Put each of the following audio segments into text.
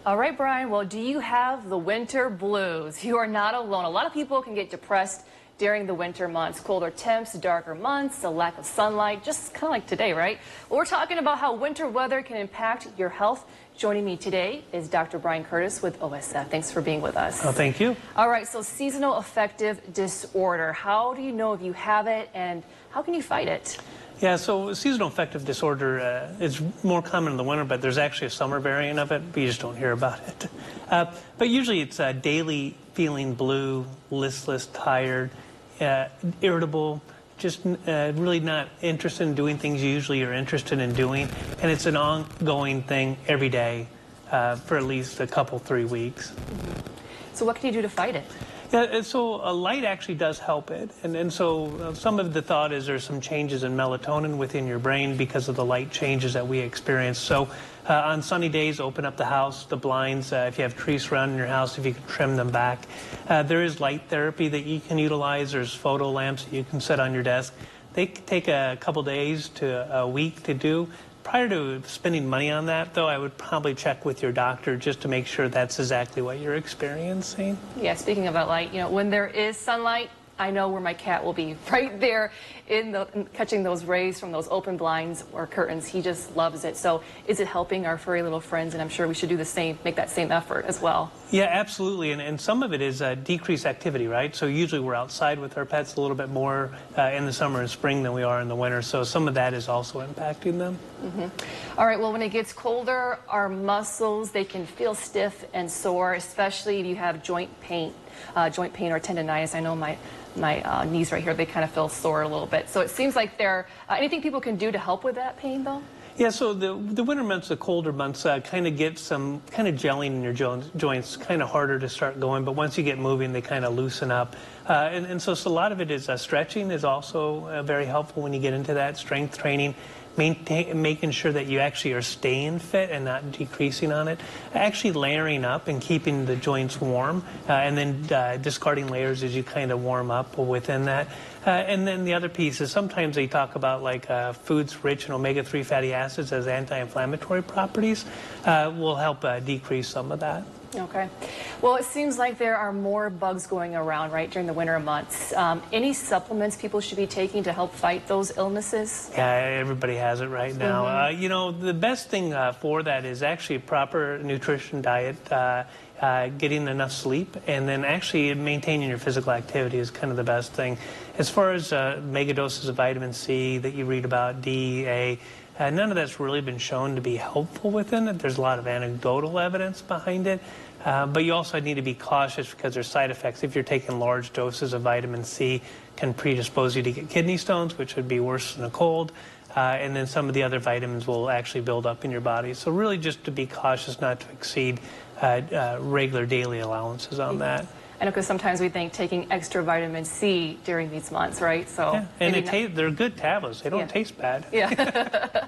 All right, Brian. Well, do you have the winter blues? You are not alone. A lot of people can get depressed during the winter months. Colder temps, darker months, a lack of sunlight, just kind of like today, right? Well, we're talking about how winter weather can impact your health. Joining me today is Dr. Brian Curtis with OSF. Thanks for being with us. Oh, thank you. All right, so seasonal affective disorder. How do you know if you have it and how can you fight it? Yeah, so seasonal affective disorder is more common in the winter, but there's actually a summer variant of it. We just don't hear about it. But usually it's daily feeling blue, listless, tired, irritable, just really not interested in doing things you usually are interested in doing. And it's an ongoing thing every day for at least a couple, 3 weeks. So what can you do to fight it? Yeah, so light actually does help it. And so some of the thought is there's some changes in melatonin within your brain because of the light changes that we experience. So on sunny days, open up the house, the blinds. If you have trees surrounding your house, if you can trim them back. There is light therapy that you can utilize. There's photo lamps that you can set on your desk. They take a couple days to a week to do. Prior to spending money on that, though, I would probably check with your doctor just to make sure that's exactly what you're experiencing. Yeah, speaking about light, when there is sunlight, I know where my cat will be, right there catching those rays from those open blinds or curtains. He just loves it. So is it helping our furry little friends? And I'm sure we should do the same, make that same effort as well. Yeah, absolutely. And some of it is decreased activity, right? So usually we're outside with our pets a little bit more in the summer and spring than we are in the winter. So some of that is also impacting them. All right, well, when it gets colder, our muscles, they can feel stiff and sore, especially if you have joint pain or tendonitis. I know my knees right here, they kind of feel sore a little bit. So it seems like anything people can do to help with that pain, though? Yeah, so the winter months, the colder months, kind of get some kind of gelling in your joints, kind of harder to start going. But once you get moving, they kind of loosen up. And so a lot of it is stretching is also very helpful when you get into that, strength training. Making sure that you actually are staying fit and not decreasing on it. Actually layering up and keeping the joints warm, and then discarding layers as you kind of warm up within that. And then the other piece is sometimes they talk about like foods rich in omega-3 fatty acids as anti-inflammatory properties will help decrease some of that. Okay. Well, it seems like there are more bugs going around, right, during the winter months. Any supplements people should be taking to help fight those illnesses? Yeah, everybody has it right now. The best thing for that is actually a proper nutrition diet, getting enough sleep, and then actually maintaining your physical activity is kind of the best thing. As far as mega doses of vitamin C that you read about, D, A, none of that's really been shown to be helpful within it. There's a lot of anecdotal evidence behind it. But you also need to be cautious because there's side effects. If you're taking large doses of vitamin C, can predispose you to get kidney stones, which would be worse than a cold. And then some of the other vitamins will actually build up in your body. So really just to be cautious not to exceed regular daily allowances on that. I know, because sometimes we think taking extra vitamin C during these months, right? So yeah. And they're good tablets. They don't taste bad. Yeah.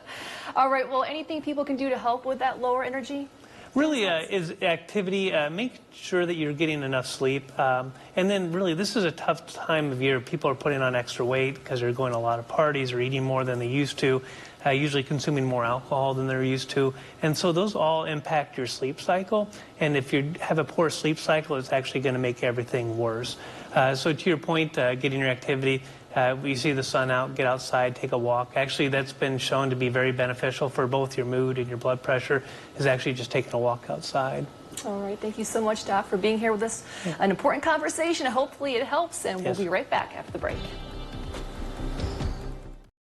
All right. Well, anything people can do to help with that lower energy? Really is activity. Make sure that you're getting enough sleep. And then really, this is a tough time of year. People are putting on extra weight because they're going to a lot of parties or eating more than they used to, usually consuming more alcohol than they're used to. And so those all impact your sleep cycle. And if you have a poor sleep cycle, it's actually going to make everything worse. So to your point, getting your activity, you see the sun out, get outside, take a walk. Actually, that's been shown to be very beneficial for both your mood and your blood pressure, is actually just taking a walk outside. All right. Thank you so much, Doc, for being here with us. An important conversation. Hopefully it helps, and we'll be right back after the break.